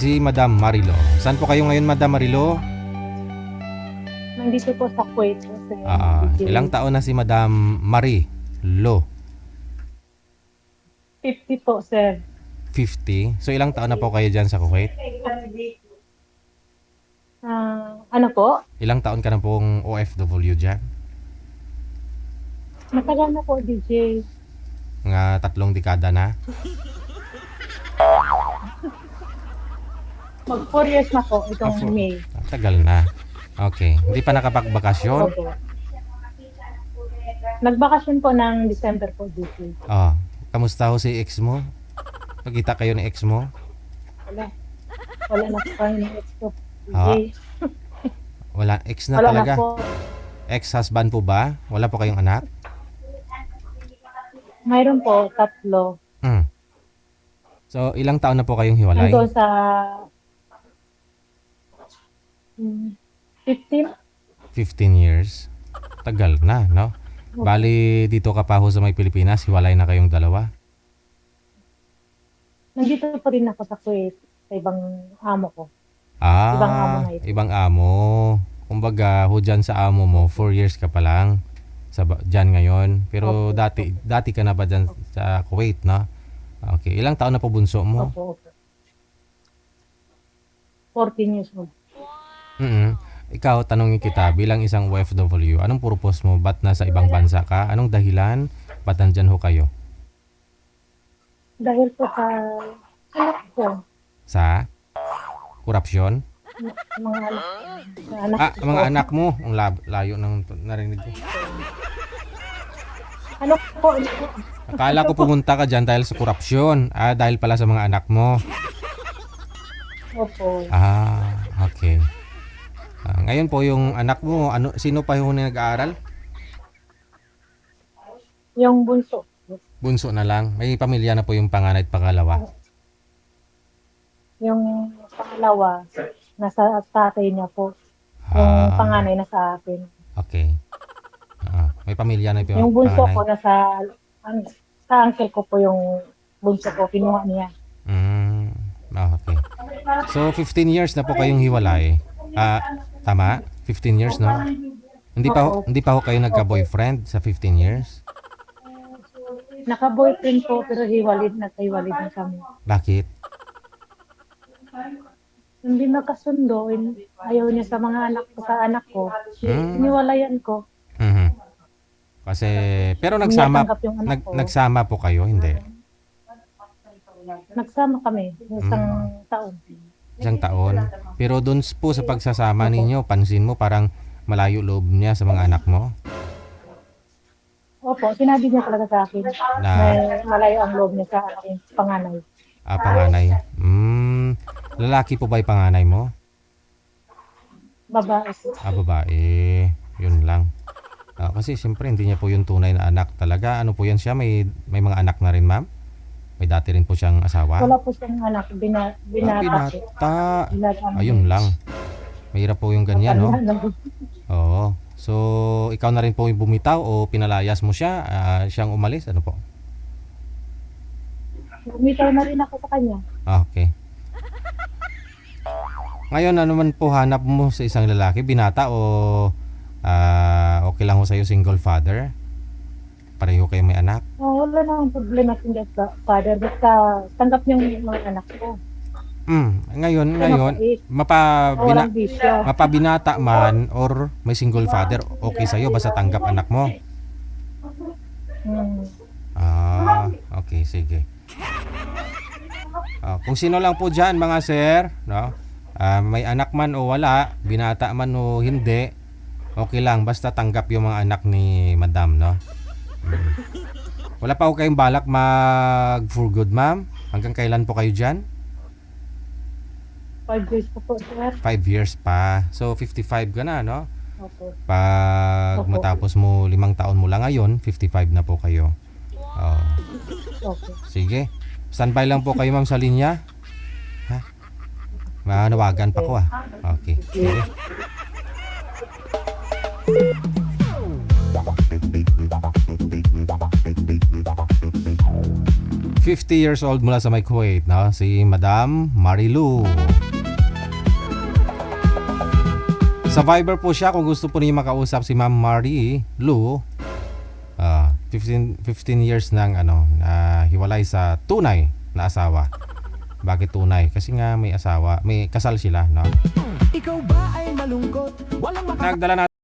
Si Madam Marilo. Saan po kayo ngayon, Madam Marilo? Nandito po sa Kuwait po, sir. Ilang taon na si Madam Marilo? 50 po, sir. 50. So ilang taon na po kayo dyan sa Kuwait? Ano po? Ilang taon ka na pong OFW dyan? Matagal na po, DJ. Mga 3 dekada na? Mag 4 years na po itong May. Tagal na. Okay. Hindi pa nakapagbakasyon? Opo. Nagbakasyon po ng December po, DJ. Kamusta ho si ex mo? Pagkita kayo ni ex mo? Wala na po kayo ng ex po, DJ. Wala. Ex na Wala talaga? na po. Ex-husband po ba? Wala po kayong anak? Mayroon po, 3. So, ilang taon na po kayong hiwalay? Nandun sa 15. 15 years. Tagal na, no? Bali, dito ka pa ho sa may Pilipinas, hiwalay na kayong dalawa? Nandito pa rin ako sa Kuwait, sa ibang amo ko. Ibang amo na ito. Ibang amo. Kumbaga, ho dyan sa amo mo, 4 years ka pa lang dyan ngayon. Pero dati ka na ba dyan sa Kuwait, no? Okay. Ilang taon na po bunso mo? Opo. 14 years old. Ikaw, tanongin kita, bilang isang OFW, anong purpose mo? Ba't nasa ibang bansa ka? Anong dahilan? Ba't nandyan ho kayo? Dahil po sa anak ko. Sa? Korupsyon? Mga anak ko. Mga anak mo. Ang layo ng narinig ko. Ano po? Akala ko pumunta ka dyan dahil sa korupsyon. Dahil pala sa mga anak mo. Opo. Okay. Ngayon po yung anak mo, sino pa yung nag-aaral? Yung bunso. Bunso na lang. May pamilya na po yung panganay at pangalawa. Yung pangalawa, nasa tatay niya po. Yung panganay nasa akin. Okay. May pamilya na po Yung bunso panganay. ko sa uncle ko po yung bunso ko. Kinuha niya. Okay. So 15 years na po kayong hiwalay. Tama? 15 years, no? Hindi pa ho kayo nagka-boyfriend sa 15 years? Naka-boyfriend po pero nagkahiwalid na kami. Bakit? Hindi nakasundo. Ayaw niya sa mga anak ko. Iniwalayan ko. Kasi, pero nagsama Tinatanggap yung anak ko. nagsama po kayo, hindi? Nagsama kami isang taon. Isang taon. Pero doon po sa pagsasama ninyo, pansin mo parang malayo loob niya sa mga anak mo? Opo, sinabi niya talaga sa akin Na? may malayo ang loob niya sa akin, panganay. Panganay. Lalaki po ba yung panganay mo? Babae. Babae. Yun lang. Kasi siyempre hindi niya po yung tunay na anak talaga. Ano po yan siya? May mga anak na rin, ma'am? May dati rin po siyang asawa? Wala po siyang anak, binata. Binata. Ayun lang. Mahirap po yung ganyan, no? Oo. So, ikaw na rin po yung bumitaw o pinalayas mo siya? Siyang umalis? Ano po? Bumitaw na rin ako sa kanya. Okay. Ngayon, ano man po hanap mo sa isang lalaki? Binata o okay lang ho sa'yo single father? Pareho kayo may anak? Wala na ang problema sa father. Basta tanggap niya yung mga anak ko. Ngayon, Walang bisyo. mapabinata man or may single father, okay sa'yo basta tanggap anak mo? Okay, sige. Kung sino lang po dyan mga sir, no? May anak man o wala, binata man o hindi, okay lang basta tanggap yung mga anak ni madam, no? Wala pa ho kayong balak mag for good, ma'am? Hanggang kailan po kayo dyan? 5 years pa po, sir. 5 years pa. So 55 ka na, no? Opo. Pag Opo. matapos mo 5 taon mo lang ngayon, 55 na po kayo. Okay. Sige. Standby lang po kayo, ma'am, sa linya. Ha? Manawagan pa ko, Okay. Sige. 50 years old mula sa may Kuwait, no? Si Madam Marilu. Sa Viber po siya kung gusto po niyo makausap si Ma'am Marilu. 15 years nang hiwalay sa tunay na asawa. Bakit tunay? Kasi nga may asawa, may kasal sila, no? Ikaw ba ay malungkot? Walang Nagdala natin